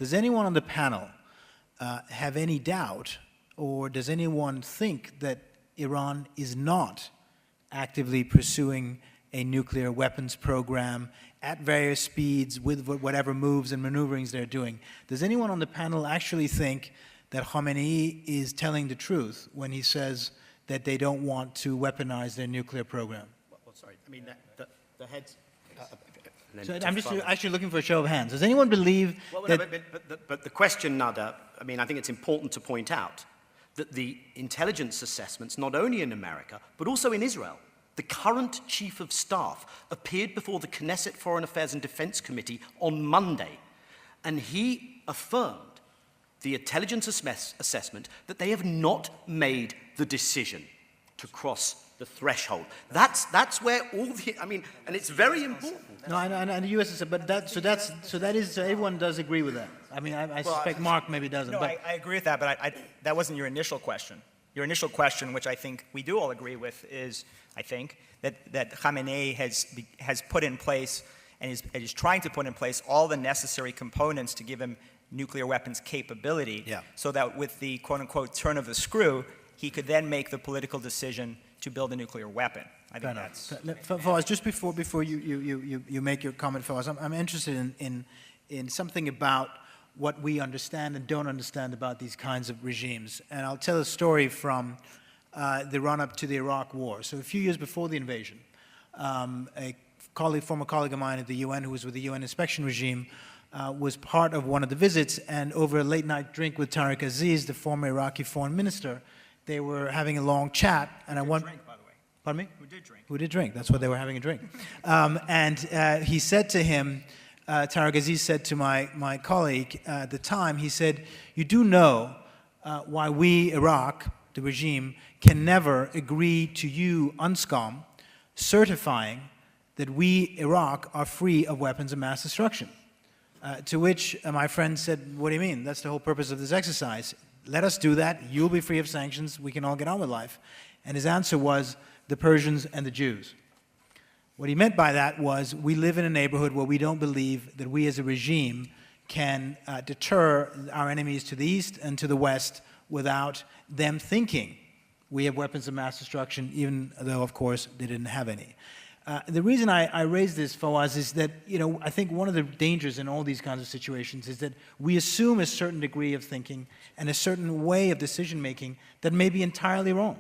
Does anyone on the panel have any doubt, or does anyone think that Iran is not actively pursuing a nuclear weapons program at various speeds with whatever moves and maneuverings they're doing? Does anyone on the panel actually think that Khamenei is telling the truth when he says that they don't want to weaponize their nuclear program? Well, sorry, I mean, the heads... So I'm just actually looking for a show of hands. Does anyone believe but the question, Nada, I mean, I think it's important to point out that the intelligence assessments, not only in America, but also in Israel, the current chief of staff appeared before the Knesset Foreign Affairs and Defense Committee on Monday, and he affirmed the intelligence assessment that they have not made the decision to cross the threshold. That's where all the, I mean, and it's very important. No, and the U.S. is, but so everyone does agree with that. I mean, I suspect Mark maybe doesn't. No, but I agree with that, but that wasn't your initial question. Your initial question, which I think we do all agree with, is, I think, that Khamenei has put in place and is trying to put in place all the necessary components to give him nuclear weapons capability, so that with the quote-unquote turn of the screw, he could then make the political decision to build a nuclear weapon. I think that's... Fawaz, just before you make your comment, Fawaz, I'm interested in something about what we understand and don't understand about these kinds of regimes. And I'll tell a story from the run-up to the Iraq War. So a few years before the invasion, a former colleague of mine at the UN who was with the UN inspection regime was part of one of the visits, and over a late-night drink with Tariq Aziz, the former Iraqi foreign minister, they were having a long chat, and I want... drink, by the way. Pardon me? Who did drink? Who did drink. That's what they were having a drink. And he said to him, Tariq Aziz said to my colleague at the time, he said, you do know why we, Iraq, the regime, can never agree to you, UNSCOM, certifying that we, Iraq, are free of weapons of mass destruction. To which my friend said, what do you mean? That's the whole purpose of this exercise. Let us do that. You'll be free of sanctions. We can all get on with life. And his answer was the Persians and the Jews. What he meant by that was we live in a neighborhood where we don't believe that we as a regime can deter our enemies to the east and to the west without them thinking we have weapons of mass destruction, even though, of course, they didn't have any. The reason I raise this, Fawaz, is that, I think one of the dangers in all these kinds of situations is that we assume a certain degree of thinking and a certain way of decision-making that may be entirely wrong.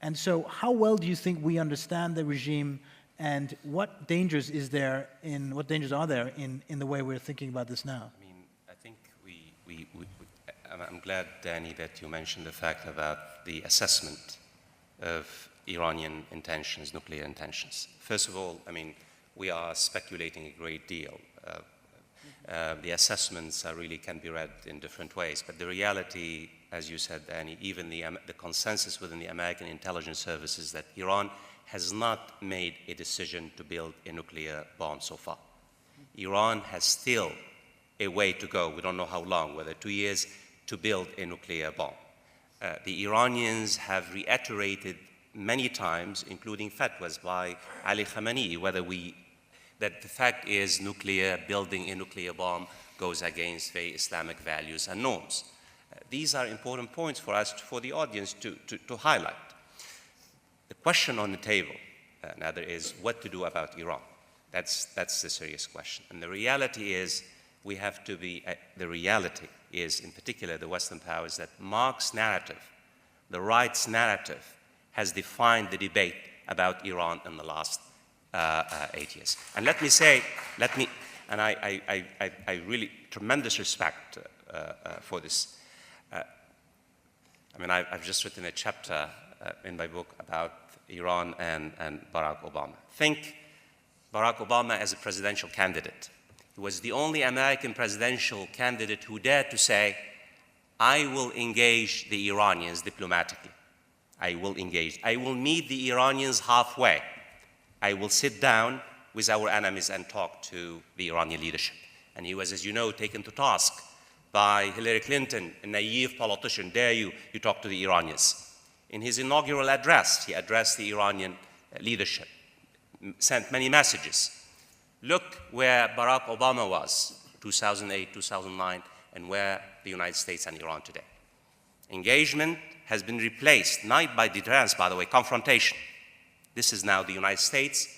And so how well do you think we understand the regime, and what dangers are there in the way we're thinking about this now? I mean, I think I'm glad, Danny, that you mentioned the fact about the assessment of Iranian intentions, nuclear intentions. First of all, I mean, we are speculating a great deal. The assessments really can be read in different ways, but the reality, as you said, Danny, even the consensus within the American intelligence services that Iran has not made a decision to build a nuclear bomb so far. Iran has still a way to go, we don't know how long, whether 2 years, to build a nuclear bomb. The Iranians have reiterated many times, including fatwas by Ali Khamenei, that the fact is building a nuclear bomb goes against the Islamic values and norms. These are important points for us, for the audience to highlight. The question on the table, now there is what to do about Iran. That's the serious question. And the reality is, the reality is, in particular, the Western powers, that Marx's narrative, the right's narrative, has defined the debate about Iran in the last 8 years. And let me say, and I really, tremendous respect for this. I mean, I've just written a chapter in my book about Iran and Barack Obama. Think Barack Obama as a presidential candidate. He was the only American presidential candidate who dared to say, I will engage the Iranians diplomatically. I will engage. I will meet the Iranians halfway. I will sit down with our enemies and talk to the Iranian leadership. And he was, as you know, taken to task by Hillary Clinton, a naive politician. Dare you talk to the Iranians. In his inaugural address, he addressed the Iranian leadership, sent many messages. Look where Barack Obama was, 2008, 2009, and where the United States and Iran today. Engagement has been replaced, not by deterrence, by the way, confrontation. This is now the United States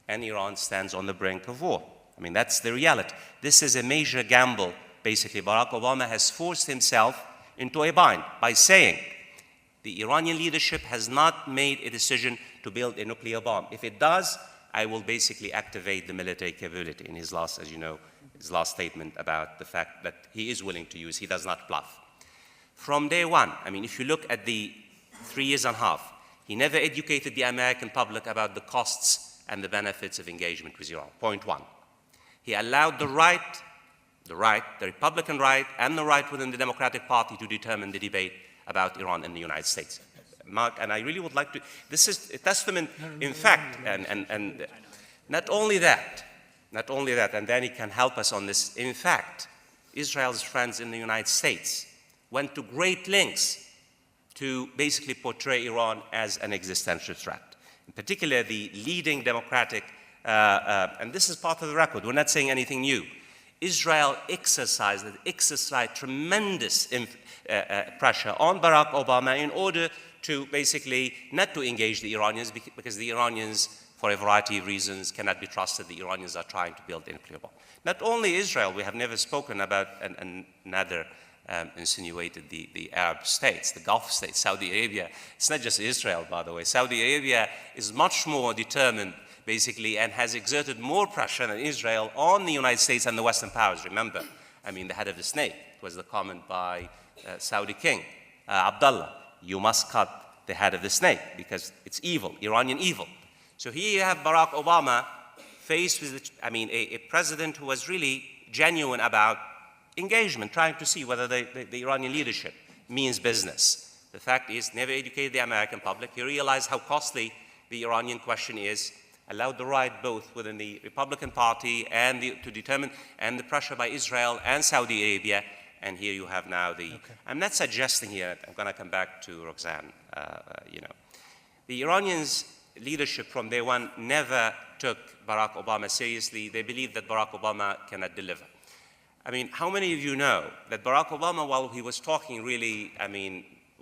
and Iran stands on the brink of war. I mean, that's the reality. This is a major gamble. Basically, Barack Obama has forced himself into a bind by saying the Iranian leadership has not made a decision to build a nuclear bomb. If it does, I will basically activate the military capability. In his last, as you know, his last statement about the fact that he is willing to use, he does not bluff. From day one, I mean, if you look at the 3.5 years, he never educated the American public about the costs and the benefits of engagement with Iran. Point one. He allowed the Republican right, and the right within the Democratic Party to determine the debate about Iran and the United States. Mark, and I really would like to, this is a testament, in fact, and not only that, and then he can help us on this. In fact, Israel's friends in the United States went to great lengths to basically portray Iran as an existential threat. In particular, the leading democratic, and this is part of the record, we're not saying anything new. Israel exercised tremendous pressure on Barack Obama in order to basically not to engage the Iranians, because the Iranians, for a variety of reasons, cannot be trusted. The Iranians are trying to build a nuclear bomb. Not only Israel, we have never spoken about another insinuated the Arab states, the Gulf states, Saudi Arabia. It's not just Israel, by the way. Saudi Arabia is much more determined, basically, and has exerted more pressure than Israel on the United States and the Western powers. Remember, I mean, the head of the snake was the comment by Saudi King, Abdullah, you must cut the head of the snake because it's evil, Iranian evil. So here you have Barack Obama faced with, a president who was really genuine about engagement, trying to see whether the Iranian leadership means business. The fact is, never educated the American public. He realized how costly the Iranian question is, allowed the right both within the Republican Party and to determine, and the pressure by Israel and Saudi Arabia. And here you have now the, okay. I'm not suggesting here, I'm going to come back to Roxanne, The Iranians' leadership from day one never took Barack Obama seriously. They believed that Barack Obama cannot deliver. I mean, how many of you know that Barack Obama, while he was talking really,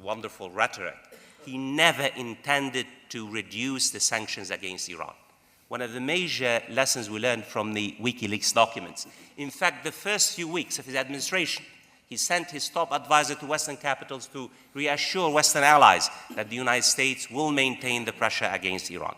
wonderful rhetoric, he never intended to reduce the sanctions against Iran? One of the major lessons we learned from the WikiLeaks documents. In fact, the first few weeks of his administration, he sent his top advisor to Western capitals to reassure Western allies that the United States will maintain the pressure against Iran.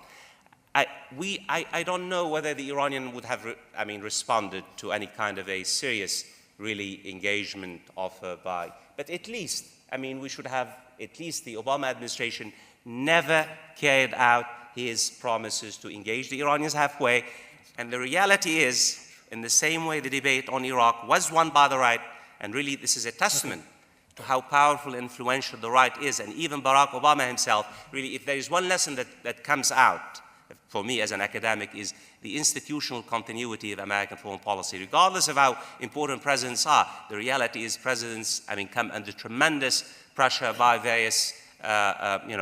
I don't know whether the Iranian would have, responded to any kind of a serious, really, engagement offer by, but at least, we should have, at least the Obama administration never carried out his promises to engage the Iranians halfway. And the reality is, in the same way the debate on Iraq was won by the right, and really this is a testament to how powerful and influential the right is. And even Barack Obama himself, really, if there is one lesson that comes out for me as an academic, is the institutional continuity of American foreign policy. Regardless of how important presidents are, the reality is presidents, come under tremendous pressure by various,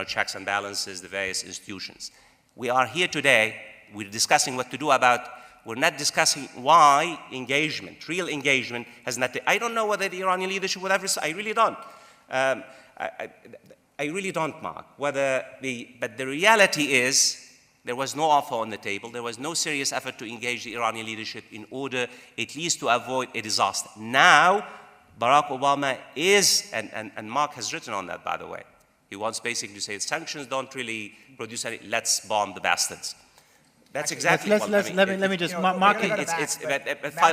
checks and balances, the various institutions. We are here today, we're discussing what to do about, we're not discussing why engagement, real engagement, has not, I don't know whether the Iranian leadership would ever say, I really don't. I really don't, Mark. But the reality is, there was no offer on the table. There was no serious effort to engage the Iranian leadership in order at least to avoid a disaster. Now, Barack Obama is, and Mark has written on that, by the way. He wants basically to say sanctions don't really produce any, let's bomb the bastards. That's exactly what let me just, Mark, it's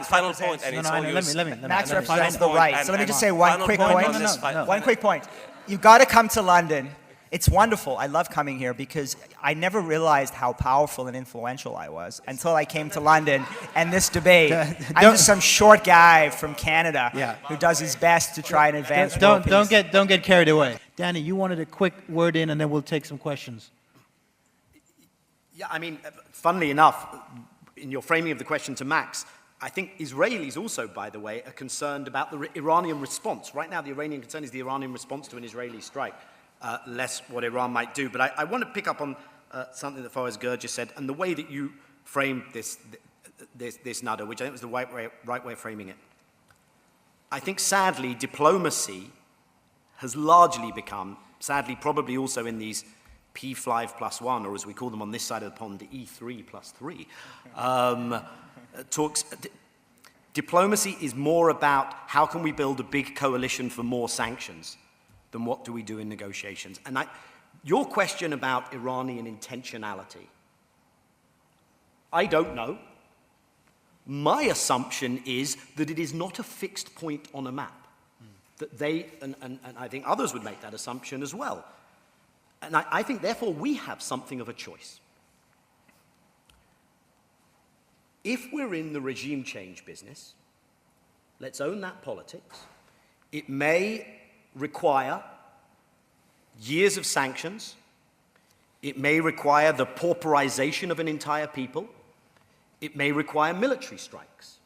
final point. And it's all yours. Max represents the right. So let me just say one quick point. One quick point. You've got to come to London. It's wonderful. I love coming here because I never realized how powerful and influential I was until I came to London and this debate. I'm just some short guy from Canada who does his best to try and advance world peace. Don't get carried away. Danny, you wanted a quick word in, and then we'll take some questions. Yeah, funnily enough, in your framing of the question to Max, I think Israelis also, by the way, are concerned about the Iranian response. Right now, the Iranian concern is the Iranian response to an Israeli strike, less what Iran might do. But I want to pick up on something that Fawaz Gur just said, and the way that you framed this nada, which I think was the right way of framing it. I think sadly diplomacy has largely become, sadly probably also in these P5+1, or as we call them on this side of the pond, the E3+3, talks. Diplomacy is more about how can we build a big coalition for more sanctions than what do we do in negotiations. And your question about Iranian intentionality, I don't know. My assumption is that it is not a fixed point on a map. That they, and I think others would make that assumption as well. And I think, therefore, we have something of a choice. If we're in the regime change business, let's own that politics. It may require years of sanctions. It may require the pauperization of an entire people. It may require military strikes.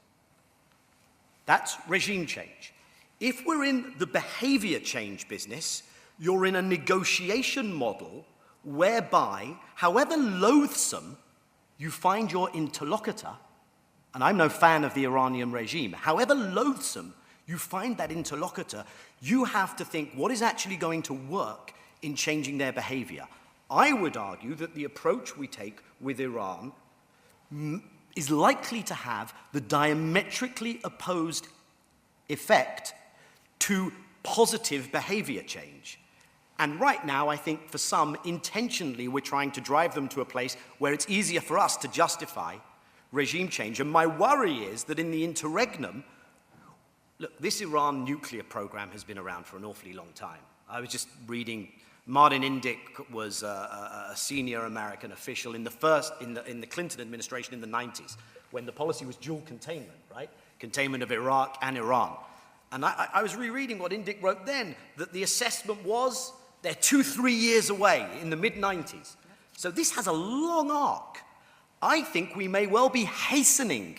That's regime change. If we're in the behavior change business, you're in a negotiation model whereby, however loathsome you find your interlocutor, and I'm no fan of the Iranian regime, however loathsome you find that interlocutor, you have to think what is actually going to work in changing their behavior. I would argue that the approach we take with Iran is likely to have the diametrically opposed effect to positive behavior change. And right now, I think for some, intentionally, we're trying to drive them to a place where it's easier for us to justify regime change. And my worry is that in the interregnum, look, this Iran nuclear program has been around for an awfully long time. I was just reading, Martin Indyk was a senior American official in the Clinton administration in the 90s, when the policy was dual containment, right? Containment of Iraq and Iran. And I was rereading what Indyk wrote then, that the assessment was they're 2-3 years away in the mid-90s. So this has a long arc. I think we may well be hastening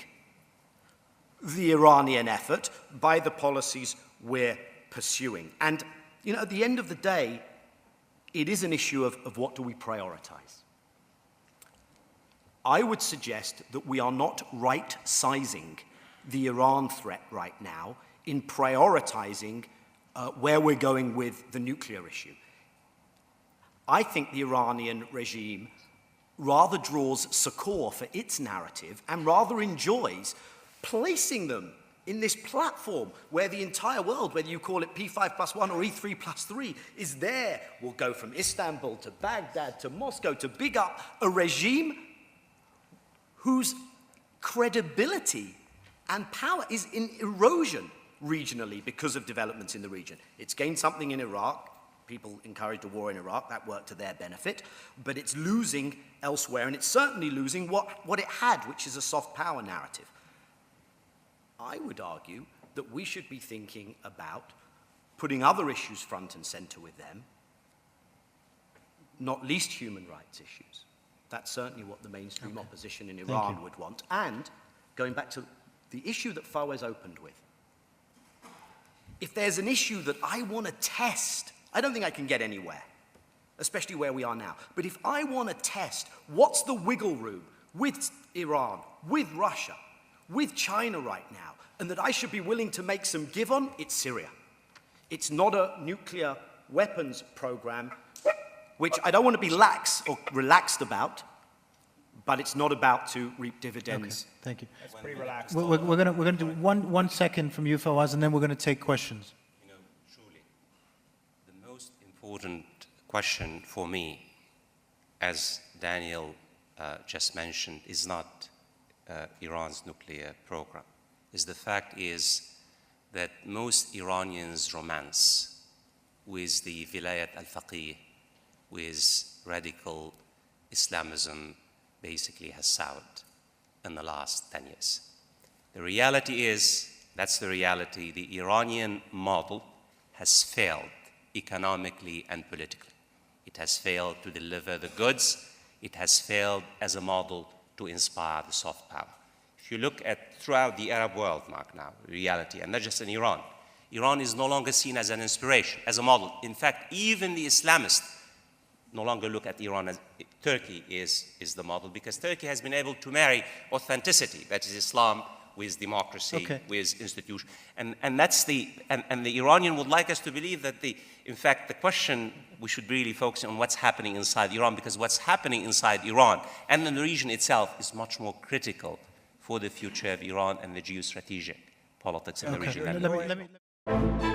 the Iranian effort by the policies we're pursuing. And, you know, at the end of the day, it is an issue of what do we prioritize. I would suggest that we are not right-sizing the Iran threat right now in prioritizing where we're going with the nuclear issue. I think the Iranian regime rather draws succor for its narrative and rather enjoys placing them in this platform where the entire world, whether you call it P5+1 or E3+3, is there. We'll go from Istanbul to Baghdad to Moscow to big up a regime whose credibility and power is in erosion regionally because of developments in the region. It's gained something in Iraq. People encouraged a war in Iraq. That worked to their benefit. But it's losing elsewhere, and it's certainly losing what it had, which is a soft power narrative. I would argue that we should be thinking about putting other issues front and center with them, not least human rights issues. That's certainly what the mainstream opposition in Iran would want. And going back to the issue that Fawaz opened with, if there's an issue that I want to test, I don't think I can get anywhere, especially where we are now. But if I want to test what's the wiggle room with Iran, with Russia, with China right now, and that I should be willing to make some give on, it's Syria. It's not a nuclear weapons program, which I don't want to be lax or relaxed about, but it's not about to reap dividends. Okay, thank you. That's pretty relaxed. We're going to do one second from you, Fawaz, and then we're going to take questions. You know, truly, the most important question for me, as Daniel just mentioned, is not Iran's nuclear program. The fact is that most Iranians' romance with the Vilayat al-Faqih, with radical Islamism, basically has soured in the last 10 years. The reality is, that's the reality, the Iranian model has failed economically and politically. It has failed to deliver the goods. It has failed as a model to inspire the soft power. If you look at throughout the Arab world, Mark, now, reality, and not just in Iran, Iran is no longer seen as an inspiration, as a model. In fact, even the Islamists no longer look at Iran as Turkey is the model, because Turkey has been able to marry authenticity, that is Islam, with democracy, Okay. with institutions. And that's and the Iranian would like us to believe that in fact, the question, we should really focus on what's happening inside Iran, because what's happening inside Iran and in the region itself is much more critical for the future of Iran and the geostrategic politics in the region. Let me